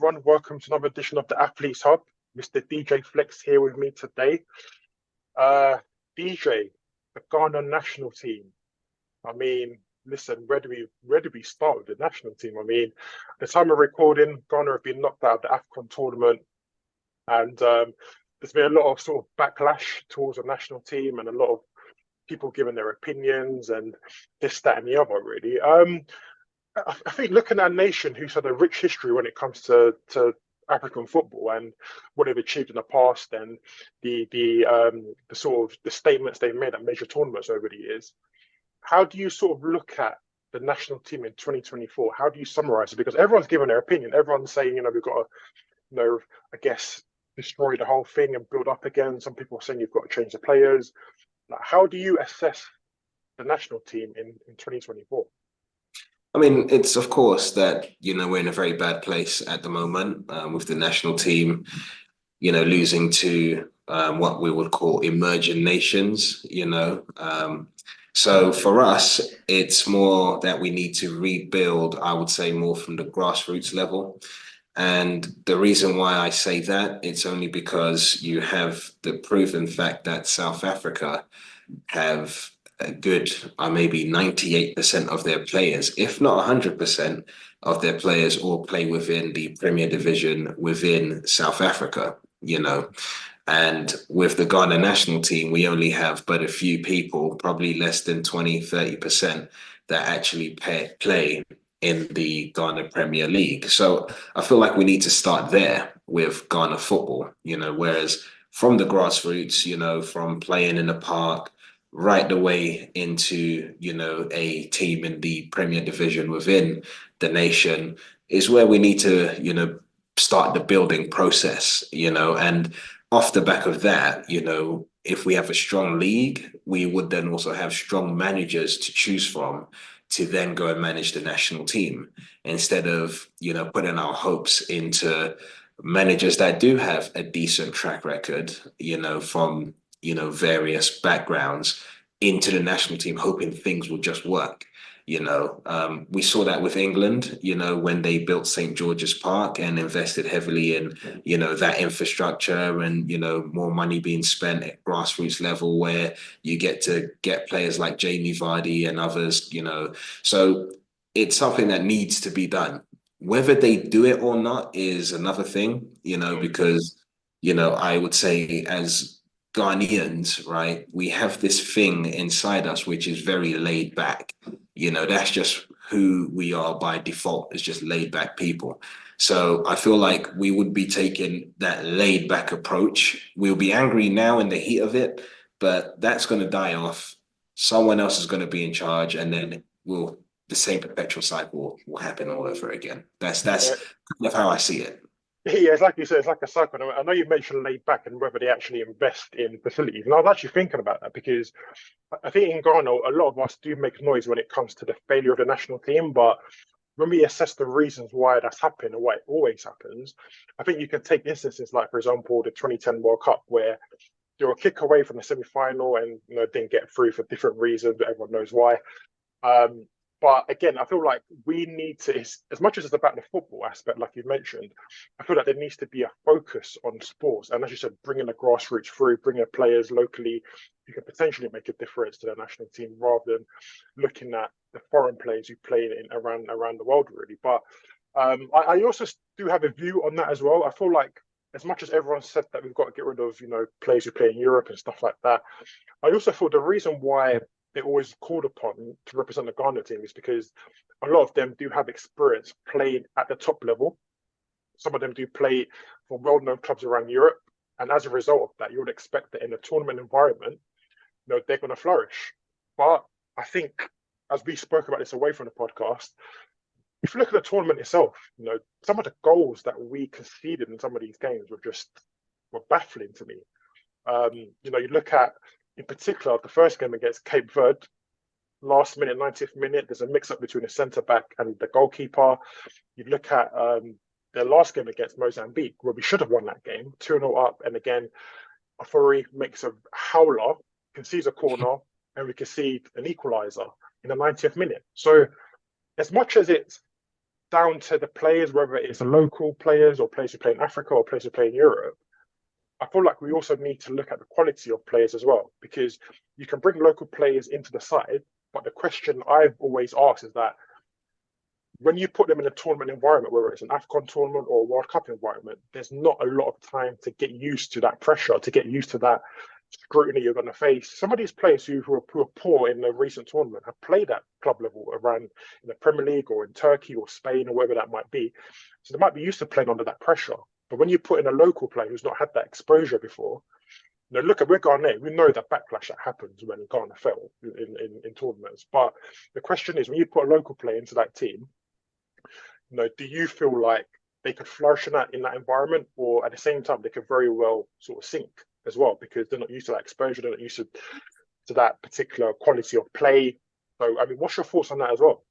everyone. Welcome to another edition of the Athletes Hub. Mr. DJ Flex here with me today. Uh, DJ, the Ghana national team. I mean, listen, where do we start with the national team? I mean, the time of recording, Ghana have been knocked out of the AFCON tournament, and there's been a lot of sort of backlash towards the national team, and a lot of people giving their opinions and this, that, and the other. Really, I think looking at a nation who's had a rich history when it comes to African football and what they've achieved in the past, and the sort of the statements they've made at major tournaments over the years, how do you sort of look at the national team in 2024? How do you summarize it? Because everyone's giving their opinion. Everyone's saying, we've got to, I guess, destroy the whole thing and build up again. Some people are saying you've got to change the players. Like, how do you assess the national team in 2024? I mean, it's of course that, we're in a very bad place at the moment with the national team, losing to what we would call emerging nations. So for us, it's more that we need to rebuild, I would say, more from the grassroots level. And the reason why I say that, it's only because you have the proven fact that South Africa have a good, maybe 98% of their players, if not 100% of their players, all play within the Premier Division within South Africa. And with the Ghana national team, we only have but a few people, probably less than 20, 30%, that actually play in the Ghana Premier League. So I feel like we need to start there with Ghana football, whereas from the grassroots, from playing in the park, right the way into, a team in the Premier Division within the nation is where we need to, start the building process, and off the back of that, if we have a strong league, we would then also have strong managers to choose from to then go and manage the national team instead of, putting our hopes into managers that do have a decent track record, from various backgrounds into the national team, hoping things will just work. We saw that with England, when they built St. George's Park and invested heavily in, that infrastructure and, more money being spent at grassroots level where you get to get players like Jamie Vardy and others, So it's something that needs to be done. Whether they do it or not is another thing, because, I would say as Ghanaians, right, we have this thing inside us which is very laid back. That's just who we are by default. It's just laid back people. So I feel like we would be taking that laid back approach. We'll be angry now in the heat of it, but that's going to die off. Someone else is going to be in charge, and then the same perpetual cycle will happen all over again. That's kind of how I see it. Yeah, it's like you said, it's like a cycle. I know you mentioned laid back and whether they actually invest in facilities. And I was actually thinking about that because I think in Ghana, a lot of us do make noise when it comes to the failure of the national team. But when we assess the reasons why that's happened and why it always happens, I think you can take instances like, for example, the 2010 World Cup, where they were a kick away from the semi-final and didn't get through for different reasons, but everyone knows why. But again, I feel like we need to, as much as it's about the football aspect, like you mentioned, I feel like there needs to be a focus on sports. And as you said, bringing the grassroots through, bringing players locally who can potentially make a difference to the national team rather than looking at the foreign players who play around the world, really. But I also do have a view on that as well. I feel like as much as everyone said that we've got to get rid of, players who play in Europe and stuff like that, I also feel the reason why they're always called upon to represent the Ghana team is because a lot of them do have experience playing at the top level. Some of them do play for well-known clubs around Europe. And as a result of that, you would expect that in a tournament environment, they're going to flourish. But I think, as we spoke about this away from the podcast, if you look at the tournament itself, some of the goals that we conceded in some of these games were baffling to me. You look at, in particular, the first game against Cape Verde, last minute, 90th minute, there's a mix-up between the centre-back and the goalkeeper. You look at the last game against Mozambique, where we should have won that game, 2-0 up, and again, Afori makes a howler, concedes a corner, and we concede an equaliser in the 90th minute. So as much as it's down to the players, whether it's the local players or players who play in Africa or players who play in Europe. I feel like we also need to look at the quality of players as well, because you can bring local players into the side, but the question I've always asked is that when you put them in a tournament environment, whether it's an AFCON tournament or a World Cup environment, there's not a lot of time to get used to that pressure, to get used to that scrutiny you're going to face. Some of these players who are poor in the recent tournament have played at club level around in the Premier League or in Turkey or Spain or wherever that might be. So they might be used to playing under that pressure. But when you put in a local player who's not had that exposure before, look at we're Ghana. We know the backlash that happens when Ghana fell in tournaments. But the question is, when you put a local player into that team, do you feel like they could flourish in that environment, or at the same time they could very well sort of sink as well because they're not used to that exposure, they're not used to that particular quality of play. So, I mean, what's your thoughts on that as well?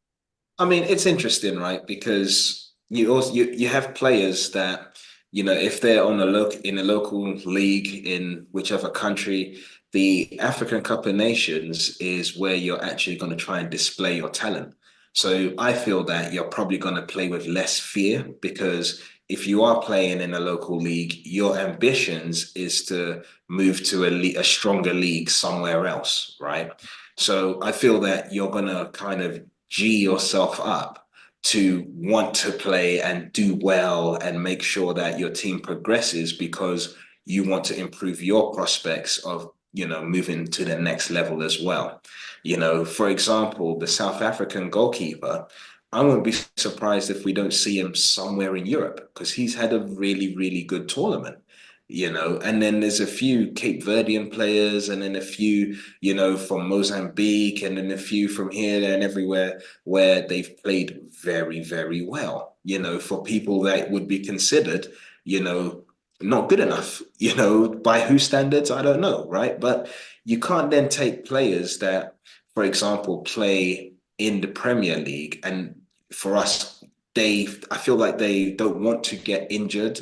I mean, it's interesting, right? Because you have players that, if they're on in a local league in whichever country, the African Cup of Nations is where you're actually going to try and display your talent. So I feel that you're probably going to play with less fear because if you are playing in a local league, your ambitions is to move to a stronger league somewhere else, right? So I feel that you're going to kind of G yourself up to want to play and do well and make sure that your team progresses because you want to improve your prospects of moving to the next level as well. For example, the South African goalkeeper, I wouldn't be surprised if we don't see him somewhere in Europe because he's had a really, really good tournament. And then there's a few Cape Verdean players and then a few, from Mozambique and then a few from here and everywhere where they've played very, very well, for people that would be considered, not good enough, by whose standards, I don't know, right? But you can't then take players that, for example, play in the Premier League and for us, I feel like they don't want to get injured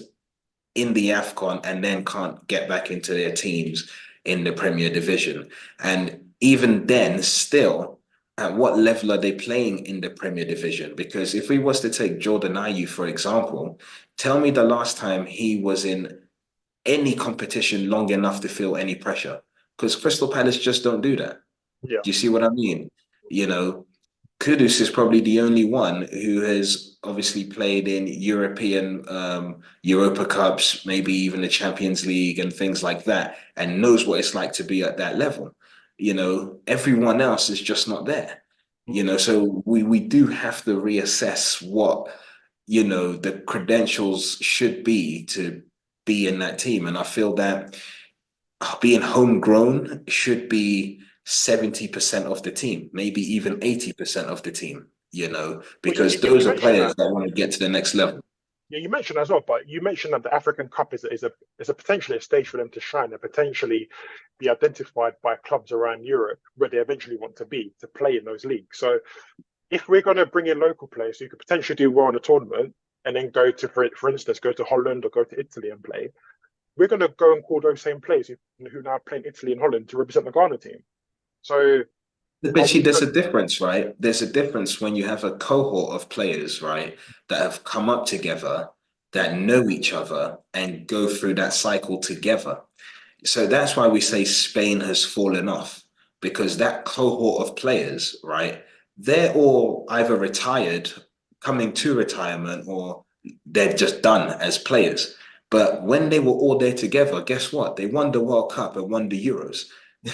in the AFCON and then can't get back into their teams in the Premier Division. And even then, still, at what level are they playing in the Premier Division? Because if we was to take Jordan Ayew, for example, tell me the last time he was in any competition long enough to feel any pressure. Because Crystal Palace just don't do that. Yeah. Do you see what I mean? You know, Kudus is probably the only one who has obviously played in European Europa Cups, maybe even the Champions League and things like that, and knows what it's like to be at that level. Everyone else is just not there. So we do have to reassess what, the credentials should be to be in that team. And I feel that being homegrown should be 70% of the team, maybe even 80% of the team, Well, because you those are mentioned players that. that want to get to the next level. Yeah, you mentioned as well, but you mentioned that the African Cup is a potentially a stage for them to shine and potentially be identified by clubs around Europe where they eventually want to be to play in those leagues. So if we're going to bring in local players who could potentially do well in a tournament and then go to, for instance, go to Holland or go to Italy and play, we're going to go and call those same players who now play in Italy and Holland to represent the Ghana team. So are But see, we there's going? a difference, right? There's a difference when you have a cohort of players, right, that have come up together, that know each other and go through that cycle together. So that's why we say Spain has fallen off because that cohort of players, right, they're all either retired, coming to retirement, or they're just done as players. But when they were all there together, guess what? They won the World Cup and won the Euros.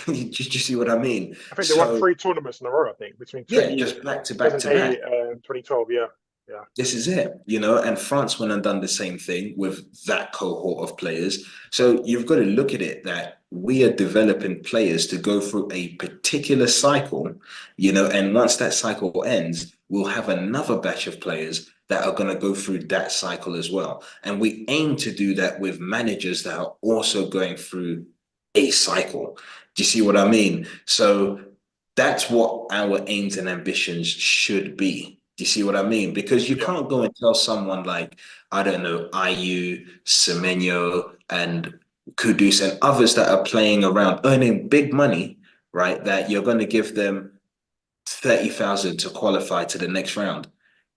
Do you see what I mean? I think they won So three tournaments in a row. I think between yeah, 20, just back to back to 2008 back. and 2012. Yeah, yeah. This is it, and France went and done the same thing with that cohort of players. So you've got to look at it that we are developing players to go through a particular cycle, and once that cycle ends, we'll have another batch of players that are going to go through that cycle as well. And we aim to do that with managers that are also going through a cycle. Do you see what I mean? So that's what our aims and ambitions should be. Do you see what I mean? Because you Yeah. can't go and tell someone like, I don't know, Ayu, Semenyo, and Kudus and others that are playing around earning big money, right? That you're going to give them 30,000 to qualify to the next round.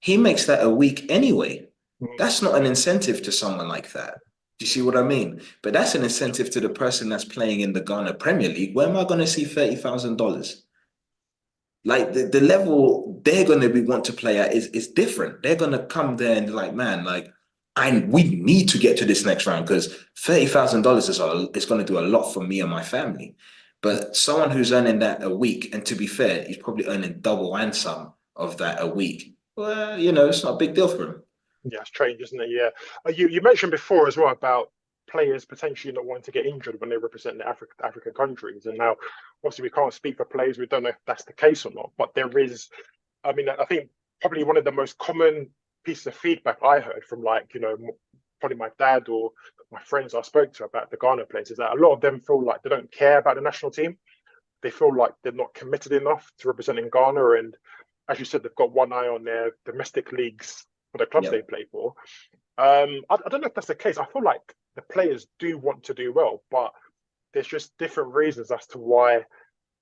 he makes that a week anyway. Mm. That's not an incentive to someone like that. Do you see what I mean? But that's an incentive to the person that's playing in the Ghana Premier League. Where am I going to see $30,000? Like the level they're going to be want to play at is different. They're going to come there and be like, man, like, we need to get to this next round because $30,000 is going to do a lot for me and my family. But someone who's earning that a week, and to be fair, he's probably earning double and some of that a week. Well, it's not a big deal for him. Yeah, it's strange, isn't it? Yeah. You mentioned before as well about players potentially not wanting to get injured when they represent the African countries. And now, obviously, we can't speak for players. We don't know if that's the case or not. But there is, I mean, I think probably one of the most common pieces of feedback I heard from, like, probably my dad or my friends I spoke to about the Ghana players is that a lot of them feel like they don't care about the national team. They feel like they're not committed enough to representing Ghana. And as you said, they've got one eye on their domestic leagues for the clubs Yeah. they play for. I don't know if that's the case. I feel like the players do want to do well, but there's just different reasons as to why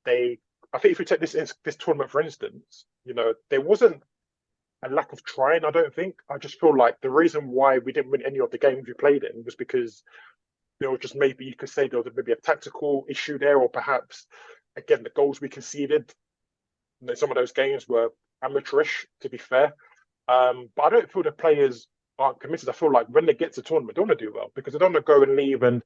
they. I think if we take this tournament for instance, there wasn't a lack of trying. I don't think. I just feel like the reason why we didn't win any of the games we played in was because there was just, maybe you could say, there was maybe a tactical issue there, or perhaps again the goals we conceded. Some of those games were amateurish, to be fair. But I don't feel the players aren't committed. I feel like when they get to tournament, they want to do well because they don't want to go and leave and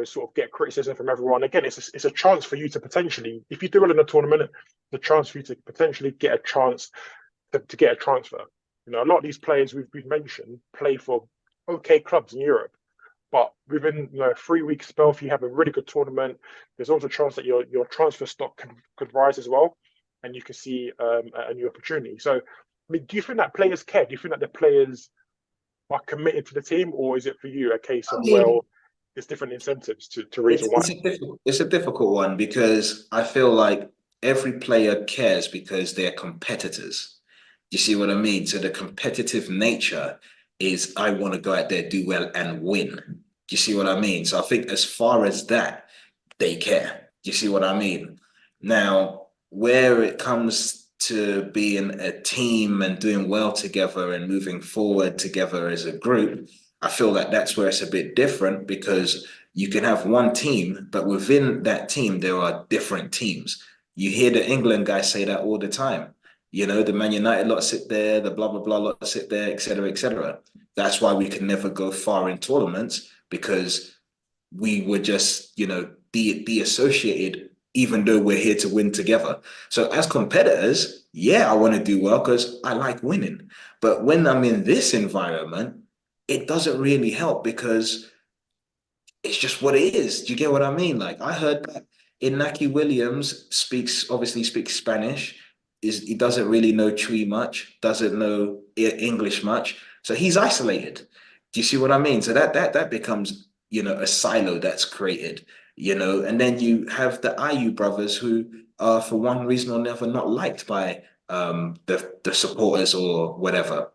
sort of get criticism from everyone. Again, it's a chance for you to potentially, if you do well in a tournament, it's a chance for you to potentially get a chance to get a transfer. A lot of these players we've mentioned play for okay clubs in Europe, but within a 3 week spell, if you have a really good tournament, there's also a chance that your transfer stock could rise as well, and you can see a new opportunity. So, I mean, do you think that players care? Do you think that the players are committed to the team, or is it for you a case I of, mean, well, there's different incentives to reason why? it's a difficult one because I feel like every player cares because they're competitors. You see what I mean? So the competitive nature is I want to go out there, do well, and win. Do you see what I mean? So I think as far as that, they care. Do you see what I mean? Now, where it comes to being a team and doing well together and moving forward together as a group, I feel like that's where it's a bit different because you can have one team, but within that team, there are different teams. You hear the England guys say that all the time. The Man United lot sit there, the blah, blah, blah lot sit there, et cetera, et cetera. That's why we can never go far in tournaments because we were just, de-associated, even though we're here to win together. So as competitors, yeah, I want to do well because I like winning. But when I'm in this environment, it doesn't really help because it's just what it is. Do you get what I mean? Like I heard that Inaki Williams obviously speaks Spanish. He doesn't really know Twi much, doesn't know English much. So he's isolated. Do you see what I mean? So that becomes, a silo that's created, and then you have the IU brothers who are for one reason or another not liked by the supporters or whatever.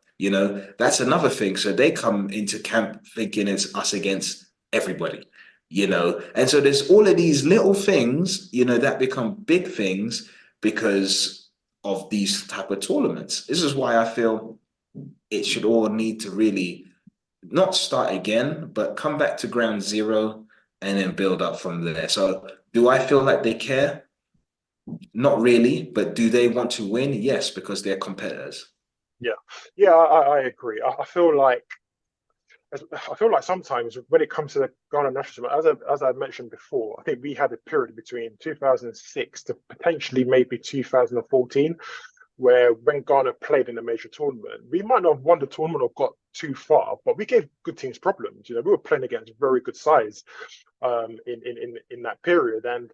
That's another thing. So they come into camp thinking it's us against everybody, and so there's all of these little things, that become big things because of these type of tournaments. This is why I feel it should all need to really not start again, but come back to ground zero and then build up from there. So do I feel like they care? Not really, but do they want to win? Yes, because they're competitors. Yeah, yeah, I agree. I feel like sometimes when it comes to the Ghana national team, as I mentioned before, I think we had a period between 2006 to potentially maybe 2014 where when Ghana played in a major tournament, we might not have won the tournament or got too far, but we gave good teams problems. We were playing against very good sides in that period. And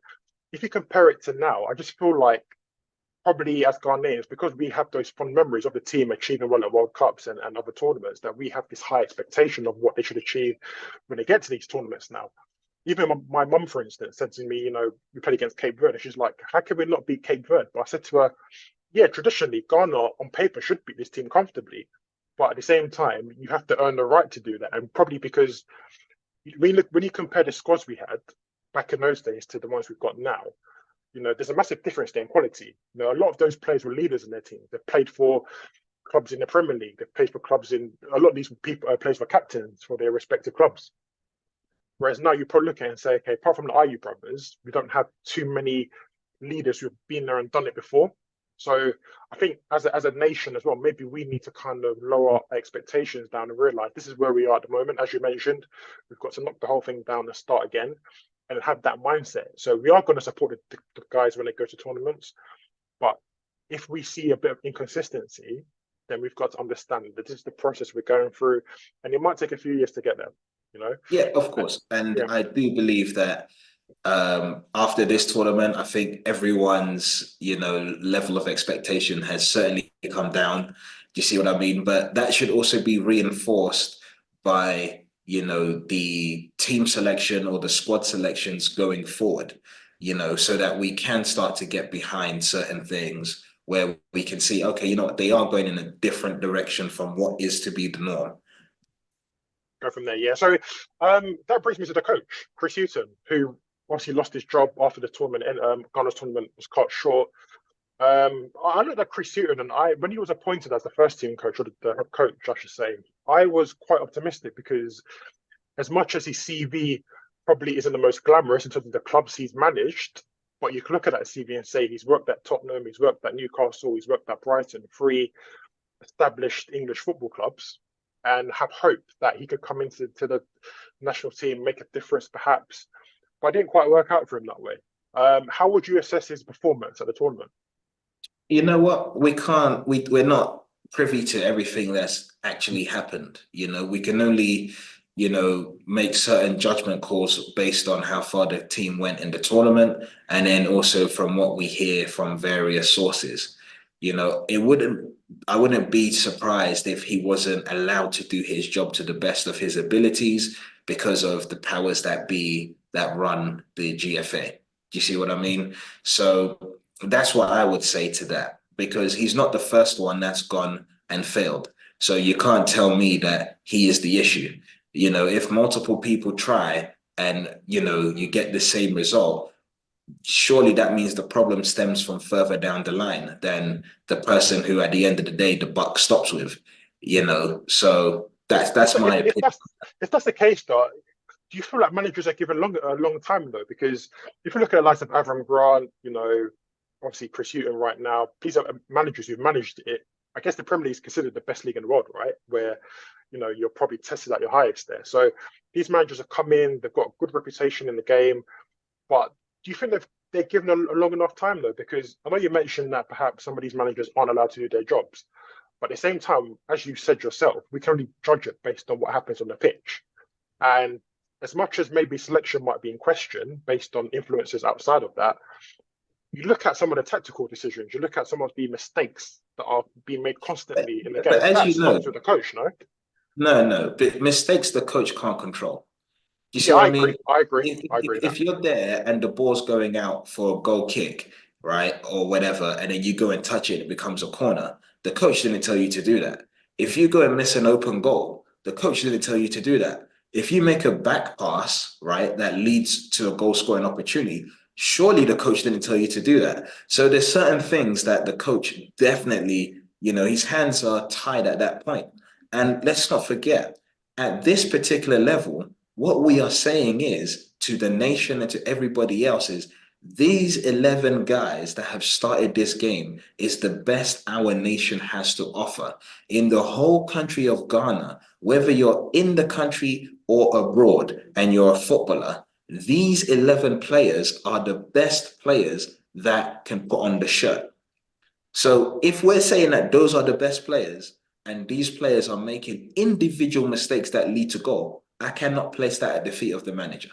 if you compare it to now, I just feel like probably as Ghanaians, because we have those fond memories of the team achieving well at World Cups and other tournaments, that we have this high expectation of what they should achieve when they get to these tournaments now. Even my mum, for instance, said to me, we played against Cape Verde. She's like, how can we not beat Cape Verde? But I said to her, yeah, traditionally, Ghana on paper should beat this team comfortably. But at the same time, you have to earn the right to do that. And probably because when you compare the squads we had back in those days to the ones we've got now, there's a massive difference there in quality. A lot of those players were leaders in their team. They've played for clubs in the Premier League. They've played for clubs in a lot of these people play for captains for their respective clubs. Whereas now you probably look at it and say, okay, apart from the IU brothers, we don't have too many leaders who've been there and done it before. So I think as a nation as well, maybe we need to kind of lower our expectations down and realize this is where we are at the moment. As you mentioned, we've got to knock the whole thing down and start again and have that mindset. So we are going to support the guys when they go to tournaments. But if we see a bit of inconsistency, then we've got to understand that this is the process we're going through. And it might take a few years to get there, you know? Yeah, of course. And Yeah. I do believe that after this tournament, I think everyone's, level of expectation has certainly come down. Do you see what I mean? But that should also be reinforced by, the team selection or the squad selections going forward, so that we can start to get behind certain things where we can see, okay, they are going in a different direction from what is to be the norm. Go from there, yeah. So that brings me to the coach, Chris Hughton, who obviously lost his job after the tournament, and Ghana's tournament was cut short. I looked at Chris Hughton, and when he was appointed as the first team coach, or the head coach, I should say, I was quite optimistic because as much as his CV probably isn't the most glamorous in terms of the clubs he's managed, but you can look at that CV and say he's worked at Tottenham, he's worked at Newcastle, he's worked at Brighton, 3 established English football clubs, and have hope that he could come into the national team, make a difference perhaps. But it didn't quite work out for him that way. How would you assess his performance at the tournament? You know what? We're not privy to everything that's actually happened. We can only, make certain judgment calls based on how far the team went in the tournament, and then also from what we hear from various sources. I wouldn't be surprised if he wasn't allowed to do his job to the best of his abilities because of the powers that be that run the GFA. Do you see what I mean? So that's what I would say to that, because he's not the first one that's gone and failed. So you can't tell me that he is the issue. If multiple people try and, you get the same result, surely that means the problem stems from further down the line than the person who, at the end of the day, the buck stops with, So that's my opinion. If that's the case, though, do you feel like managers are given a long time, though? Because if you look at the likes of Avram Grant, obviously Chris Hughton right now, these are managers who've managed it. I guess the Premier League is considered the best league in the world, right? Where, you're probably tested at your highest there. So these managers have come in, they've got a good reputation in the game. But do you think they're given a long enough time, though? Because I know you mentioned that perhaps some of these managers aren't allowed to do their jobs. But at the same time, as you said yourself, we can only judge it based on what happens on the pitch. And as much as maybe selection might be in question based on influences outside of that, you look at some of the tactical decisions, you look at some of the mistakes that are being made constantly in the game. But as That you know, starts with the coach, no? No, but mistakes the coach can't control. Do you see Yeah, what I I mean? agree. I agree. If, I agree if, with that. if you're there and the ball's going out for a goal kick, right, or whatever, and then you go and touch it, it becomes a corner, the coach didn't tell you to do that. If you go and miss an open goal, the coach didn't tell you to do that. If you make a back pass, right, that leads to a goal scoring opportunity, surely the coach didn't tell you to do that. So there's certain things that the coach definitely, his hands are tied at that point. And let's not forget, at this particular level, what we are saying is to the nation and to everybody else is these 11 guys that have started this game is the best our nation has to offer. In the whole country of Ghana, whether you're in the country or abroad and you're a footballer, these 11 players are the best players that can put on the shirt. So if we're saying that those are the best players and these players are making individual mistakes that lead to goal, I cannot place that at the feet of the manager.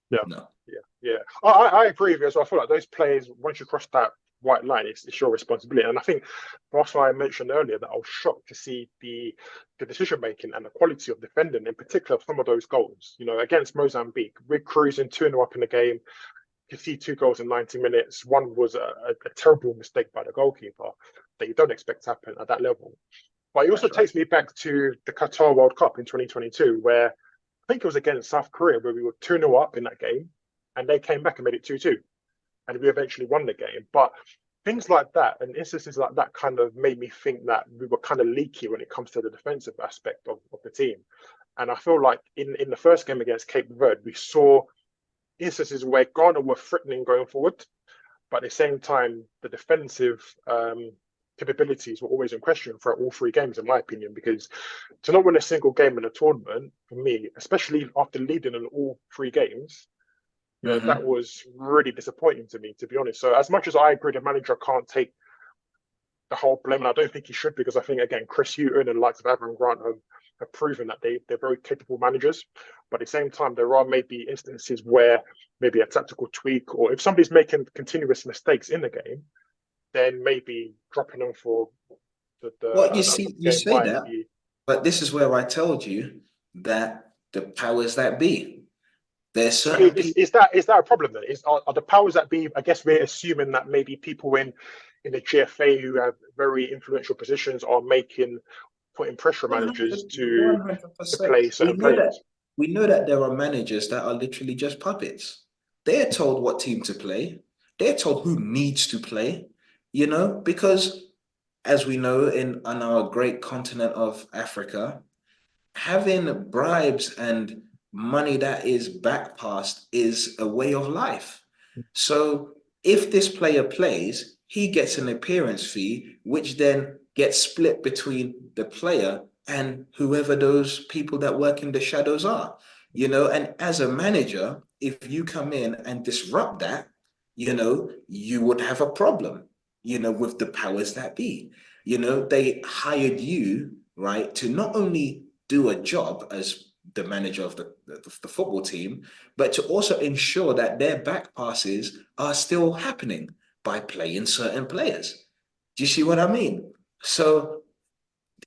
Yeah, No. yeah. I agree with you as well. I feel like those players, once you cross that white line, it's your responsibility. And I think that's why I mentioned earlier that I was shocked to see the decision making and the quality of defending, in particular, some of those goals. Against Mozambique, we're cruising 2-0 up in the game. You see 2 goals in 90 minutes. One was a terrible mistake by the goalkeeper that you don't expect to happen at that level. But it also takes me back to the Qatar World Cup in 2022, where I think it was against South Korea, where we were 2-0 up in that game, and they came back and made it 2-2. And we eventually won the game. But things like that and instances like that kind of made me think that we were kind of leaky when it comes to the defensive aspect of the team. And I feel like in the first game against Cape Verde, we saw instances where Ghana were threatening going forward, but at the same time, the defensive capabilities were always in question for all three games, in my opinion, because to not win a single game in a tournament, for me, especially after leading in all three games, that was really disappointing to me, to be honest. So as much as I agree the manager can't take the whole blame, and I don't think he should, because I think, again, Chris Hughton and the likes of Avram Grant have proven that they're very capable managers. But at the same time, there are maybe instances where maybe a tactical tweak, or if somebody's making continuous mistakes in the game, then maybe dropping them for Well, you another see, you game say might that, be. but this is where I told you that the powers that be, there's So certain people. is that a problem then? Are the powers that be? I guess we're assuming that maybe people in the GFA who have very influential positions are putting pressure on managers 100, to 100%. play certain players. We know that there are managers that are literally just puppets. They're told what team to play. They're told who needs to play, because as we know on our great continent of Africa, having bribes and money that is back passed is a way of life. So if this player plays, he gets an appearance fee, which then gets split between the player and whoever those people that work in the shadows are. And as a manager, if you come in and disrupt that, you would have a problem, with the powers that be. They hired you, right, to not only do a job as the manager of the football team, but to also ensure that their back passes are still happening by playing certain players. Do you see what I mean? So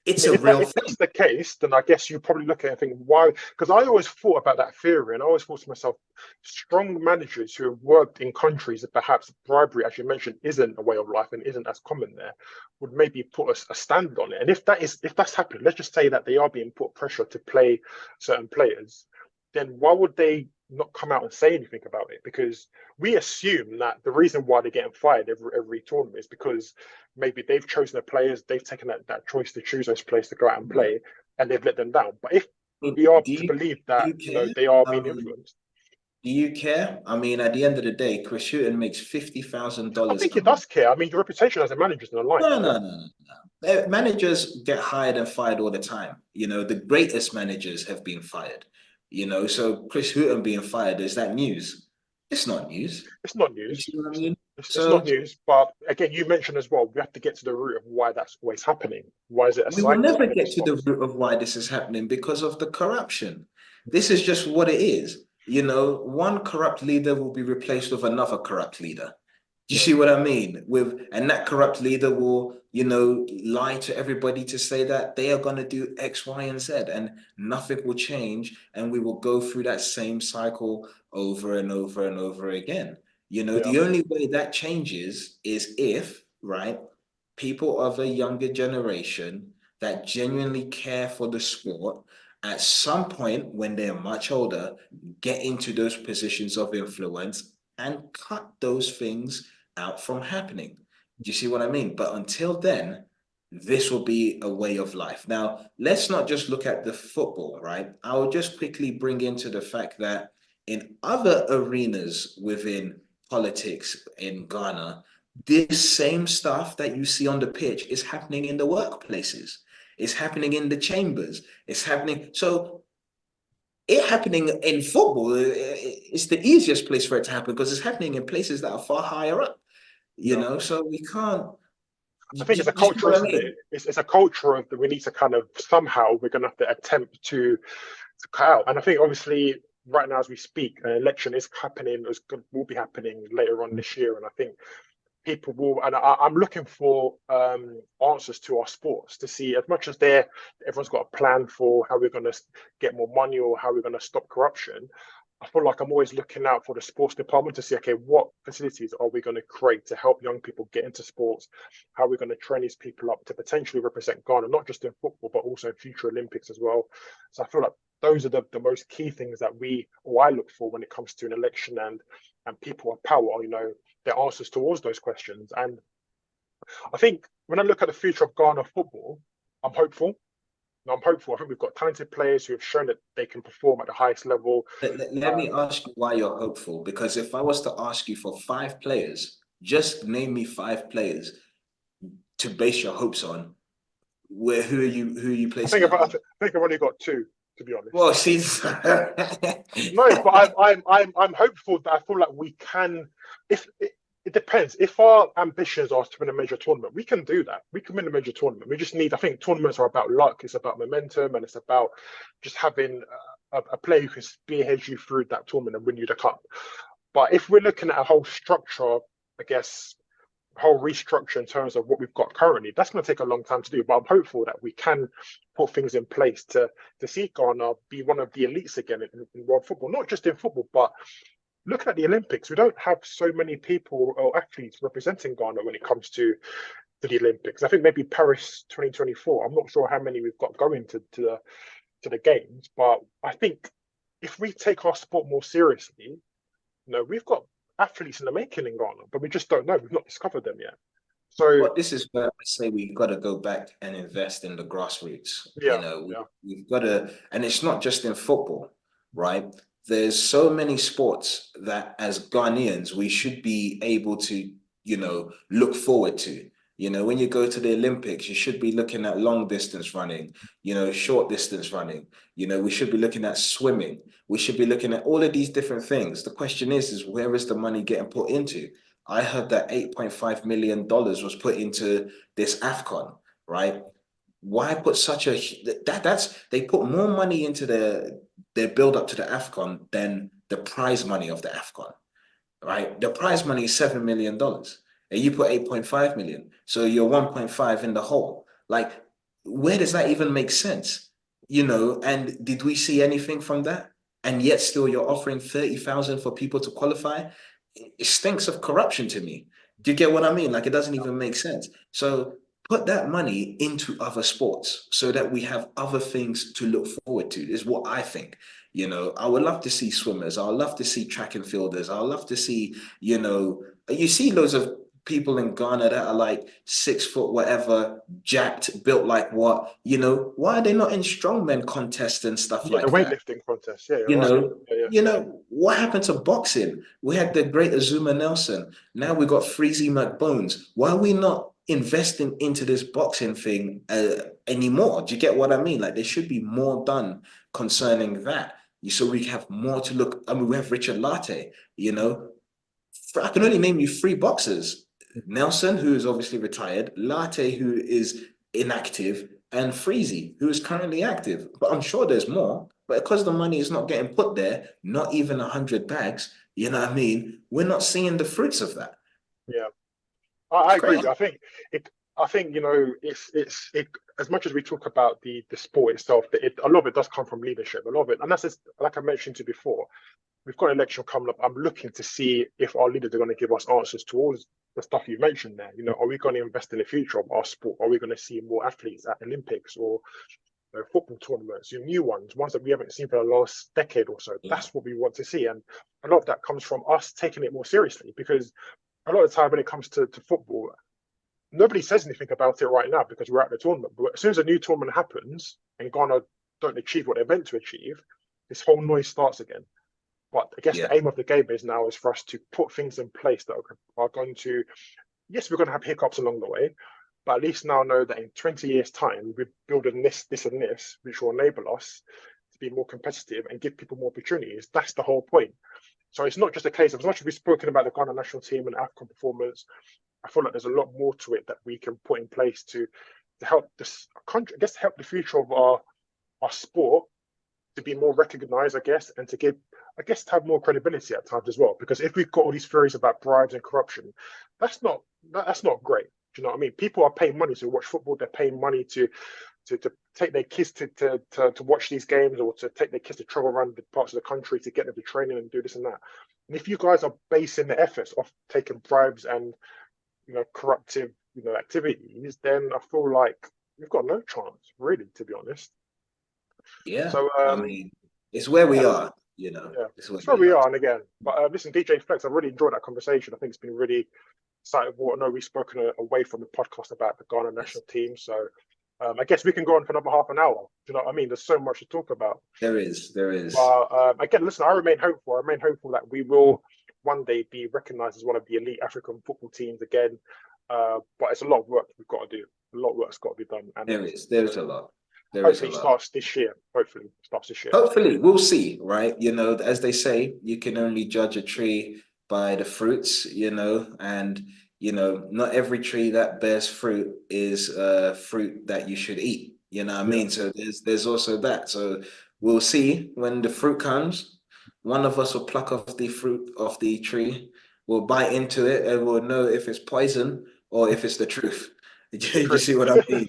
it's Yeah, a real if thing. that's the case, then I guess you probably look at it and think, why? Because I always thought about that theory, and I always thought to myself, strong managers who have worked in countries that perhaps bribery, as you mentioned, isn't a way of life and isn't as common there, would maybe put a standard on it. And if that's happening, let's just say that they are being put pressure to play certain players, then why would they not come out and say anything about it? Because we assume that the reason why they're getting fired every tournament is because maybe they've chosen the players, they've taken that choice to choose those players to go out and play, and they've let them down. But if Do we are to you, believe do that you care? they are I being mean, influenced, do you care? I mean, at the end of the day, Chris Hughton makes $50,000 I a think it month. does care. I mean, your reputation as a manager is on the line, No, isn't it? no, no, no, no. Managers get hired and fired all the time. The greatest managers have been fired. So Chris Hughton being fired, is that news? It's not news. It's not You news. see what I mean? It's not So news. But again, you mentioned as well, we have to get to the root of why that's always happening. Why is it a we will cycle never and a get to the response? root of why this is happening because of the corruption. This is just what it is. One corrupt leader will be replaced with another corrupt leader. Do you Yeah, see what I mean? And that corrupt leader will, lie to everybody to say that they are going to do X, Y, and Z, and nothing will change, and we will go through that same cycle over and over and over again. yeah, The only way that changes is if, right, people of a younger generation that genuinely care for the sport at some point when they're much older get into those positions of influence and cut those things out from happening. Do you see what I mean? But until then, this will be a way of life. Now, let's not just look at the football, right? I'll just quickly bring into the fact that in other arenas within politics in Ghana, this same stuff that you see on the pitch is happening in the workplaces. It's happening in the chambers. It's happening. So it happening in football, it's the easiest place for it to happen because it's happening in places that are far higher up, yeah. so we can't. I think it's a You see culture, what I isn't it? mean? It's a culture of that we need to kind of somehow we're going to have to attempt to cut out. And I think obviously right now as we speak, an election is happening, will be happening later on this year, and I think people will. And I'm looking for answers to our sports to see as much as everyone's got a plan for how we're going to get more money or how we're going to stop corruption. I feel like I'm always looking out for the sports department to see, okay, what facilities are we going to create to help young people get into sports? How are we going to train these people up to potentially represent Ghana, not just in football, but also in future Olympics as well? So I feel like those are the most key things that I look for when it comes to an election and people of power, their answers towards those questions. And I think when I look at the future of Ghana football, I'm hopeful. No, I'm hopeful. I think we've got talented players who have shown that they can perform at the highest level. Let me Um, ask you why you're hopeful. Because if I was to ask you for five players, just name me five players to base your hopes on. Where who are you I placing think at I home? think I've only got two, to be honest. Well, see, No, but I'm hopeful that I feel like we can. If it depends, if our ambitions are to win a major tournament, we can do that. We can win a major tournament. We just need. I think tournaments are about luck. It's about momentum, and it's about just having a player who can spearhead you through that tournament and win you the cup. But if we're looking at a whole structure, I guess whole restructure in terms of what we've got currently, that's going to take a long time to do. But I'm hopeful that we can put things in place to see Ghana be one of the elites again in world football, not just in football, but looking at the Olympics. We don't have so many people or athletes representing Ghana when it comes to the Olympics. I think maybe Paris 2024. I'm not sure how many we've got going to the games, but I think if we take our sport more seriously, we've got athletes in the making in Ghana, but we just don't know. We've not discovered them yet. So well, this is where I say we've got to go back and invest in the grassroots. yeah, yeah, We've got to, and it's not just in football, right? There's so many sports that as Ghanaians we should be able to, look forward to. When you go to the Olympics, you should be looking at long distance running, short distance running. We should be looking at swimming. We should be looking at all of these different things. The question is where is the money getting put into? I heard that $8.5 million was put into this AFCON, right? Why put such a that's they put more money into their build up to the AFCON than the prize money of the AFCON, right? The prize money is $7 million, and you put 8.5 million, so you're 1.5 in the hole. Like, where does that even make sense? And did we see anything from that? And yet still you're offering 30,000 for people to qualify. It stinks of corruption to me. Do you get what I mean? Like, it doesn't even make sense. So put that money into other sports so that we have other things to look forward to, is what I think. I would love to see swimmers. I would love to see track and fielders. I would love to see, you see loads of people in Ghana that are like 6 foot, whatever, jacked, built like what, why are they not in strongman contests and stuff yeah. The like that? weightlifting contest. Yeah, you're You right. know, Yeah, yeah, what happened to boxing? We had the great Azuma Nelson. Now we got Freezy McBones. Why are we not investing into this boxing thing anymore? Do you get what I mean? Like, there should be more done concerning that. So we have more to look. I mean, we have Richard Latte, you know. I can only name you three boxers. Nelson, who is obviously retired, Latte, who is inactive, and Freezy, who is currently active. But I'm sure there's more. But because the money is not getting put there, not even 100 bags, you know what I mean? We're not seeing the fruits of that. yeah. It's I agree with crazy. you. it. I think it's it. As much as we talk about the sport itself, that a lot of it does come from leadership. A lot of it, and that's just, like I mentioned to you before. We've got an election coming up. I'm looking to see if our leaders are going to give us answers to all the stuff you mentioned there. Are we going to invest in the future of our sport? Are we going to see more athletes at Olympics or football tournaments, new ones that we haven't seen for the last decade or so? Yeah. That's what we want to see. And a lot of that comes from us taking it more seriously, because a lot of the time when it comes to football, nobody says anything about it right now because we're at the tournament. But as soon as a new tournament happens and Ghana don't achieve what they're meant to achieve, this whole noise starts again. But I guess Yeah. the aim of the game is now is for us to put things in place that are going to, yes, we're going to have hiccups along the way, but at least now know that in 20 years' time, we're building this, and this, which will enable us to be more competitive and give people more opportunities. That's the whole point. So it's not just a case of, as much as we've spoken about the Ghana national team and AFCON performance, I feel like there's a lot more to it that we can put in place to help this country, I guess, help the future of our sport to be more recognized, I guess, and to give, I guess, to have more credibility at times as well. Because if we've got all these theories about bribes and corruption, that's not great. Do you know what I mean? People are paying money to watch football. They're paying money to take their kids to watch these games, or to take their kids to travel around the parts of the country to get them to training and do this and that. And if you guys are basing the efforts off taking bribes and corruptive activities, then I feel like we've got no chance, really, to be honest. Yeah. So I mean, it's where we yeah, are, yeah, It's where it's where we we are. are. And again, but listen, DJ Flex, I really enjoyed that conversation. I think it's been really excited. I know we've spoken away from the podcast about the Ghana national team, so I guess we can go on for another half an hour. Do you know what I mean? There's so much to talk about. There is. But again, listen, I remain hopeful. I remain hopeful that we will one day be recognised as one of the elite African football teams again. But it's a lot of work we've got to do. A lot of work's got to be done. And there's a lot. Hopefully it starts this year. Hopefully it starts this year. Hopefully, we'll see, right? You know, as they say, you can only judge a tree by the fruits, you know, and you know, not every tree that bears fruit is fruit that you should eat. You know what I mean? So there's also that. So we'll see when the fruit comes. One of us will pluck off the fruit off the tree. We'll bite into it and we'll know if it's poison or if it's the truth. You see what I mean?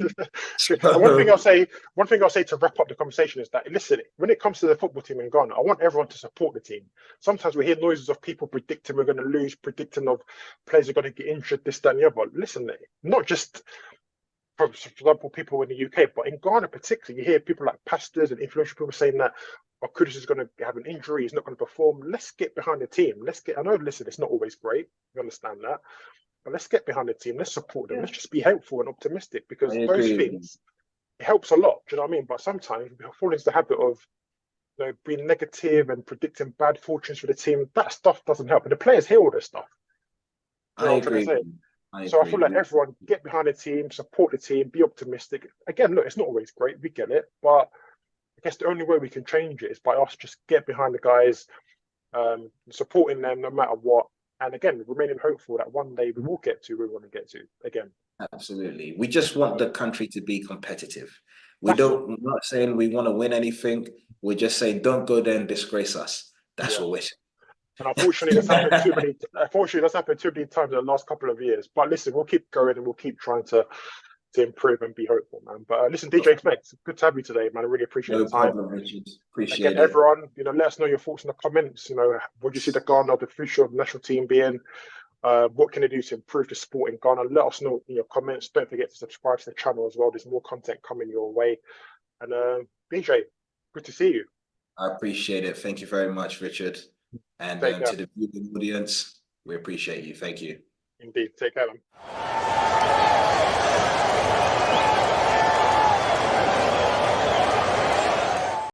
So, and one thing I'll say to wrap up the conversation is that, listen, when it comes to the football team in Ghana, I want everyone to support the team. Sometimes we hear noises of people predicting we're going to lose, predicting of players are going to get injured, this, that, and the other. Listen, not just for example, people in the UK, but in Ghana particularly, you hear people like pastors and influential people saying that Kudus is going to have an injury, he's not going to perform. Let's get behind the team. I know, listen, it's not always great. We understand that. But let's get behind the team. Let's support them. Let's just be helpful and optimistic, because those things, it helps a lot. Do you know what I mean? But sometimes we fall into the habit of being negative and predicting bad fortunes for the team. That stuff doesn't help. And the players hear all this stuff. I agree. So I feel like everyone get behind the team, support the team, be optimistic. Again, look, it's not always great. We get it. But I guess the only way we can change it is by us just get behind the guys, supporting them no matter what. And again, remaining hopeful that one day we will get to where we want to get to again. Absolutely. We just want the country to be competitive. We're not saying we want to win anything. We're just saying don't go there and disgrace us. That's what we're saying. And unfortunately, that's happened too many. Unfortunately, that's happened too many times in the last couple of years. But listen, we'll keep going and we'll keep trying to improve and be hopeful, man. But listen, DJ Smith, it's good to have you today, man. I really appreciate the time. Problem, Richard. Appreciate it. Everyone, let us know your thoughts in the comments. What do you see the Ghana, the future of the national team being? What can they do to improve the sport in Ghana? Let us know in your comments. Don't forget to subscribe to the channel as well. There's more content coming your way. And DJ, good to see you. I appreciate it. Thank you very much, Richard. And to the viewing audience, we appreciate you. Thank you. Indeed. Take care, man.